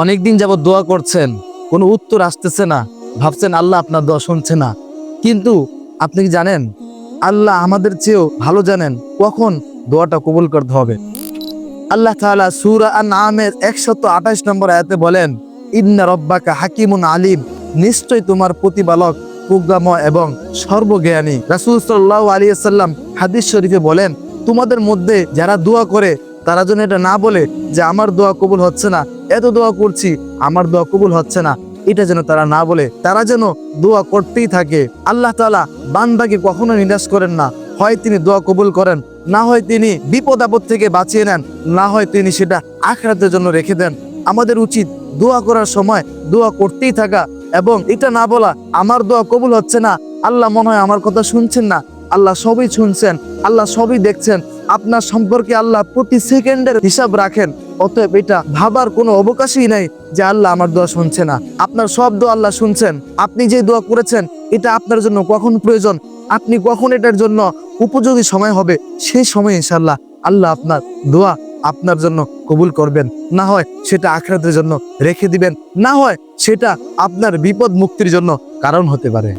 অনেকদিন যাবত দোয়া করছেন, কোনো উত্তর আসতেছে না, ভাবছেন আল্লাহ আপনার দোয়া শুনছে না। কিন্তু আপনি কি জানেন, আল্লাহ আমাদের চেয়েও ভালো জানেন কখন দোয়াটা কবুল করতে হবে। আল্লাহ তাআলা সূরা আন-নামের 128 নম্বর আয়াতে বলেন, ইন্না রব্বাকা হাকিমুন আলিম, নিশ্চয় তোমার প্রতিপালক প্রজ্ঞাময় এবং সর্বজ্ঞানী। রাসূল সাল্লাল্লাহু আলাইহি ওয়াসাল্লাম হাদিস শরীফে বলেন, তোমাদের মধ্যে যারা দোয়া করে তারা যেন এটা না বলে যে আমার দোয়া কবুল হচ্ছে না, এত দোয়া করছি আমার দোয়া কবুল হচ্ছে না, এটা যেন তারা না বলে। তারা যেন দোয়া করতেই থাকে। আল্লাহ তাআলা বান্দাকে কখনো নিরাশ করেন না। হয় তিনি দোয়া কবুল করেন, না হয় তিনি বিপদ আপদ থেকে বাঁচিয়ে নেন, না হয় তিনি সেটা আখিরাতের জন্য রেখে দেন। আমাদের উচিত দোয়া করার সময় দোয়া করতেই থাকা এবং এটা না বলা আমার দোয়া কবুল হচ্ছে না, আল্লাহ মনে হয় আমার কথা শুনছেন না। আল্লাহ সবই শুনছেন, আল্লাহ সবই দেখছেন। আপনার সম্পর্কে আল্লাহ প্রতি সেকেন্ডের হিসাব রাখেন। অতএব এটা ভাবার কোনো অবকাশই নাই যে আল্লাহ আমার দোয়া শুনছে না। আপনার সব দোয়া আল্লাহ শুনছেন। আপনি যে দোয়া করেছেন এটা আপনার জন্য কখন প্রয়োজন, আপনি কখন এটার জন্য উপযোগী সময় হবে, সেই সময় ইনশাআল্লাহ আল্লাহ আপনার দোয়া আপনার জন্য কবুল করবেন। না হয় সেটা আখিরাতের জন্য রেখে দিবেন, না হয় সেটা আপনার বিপদ মুক্তির জন্য কারণ হতে পারে।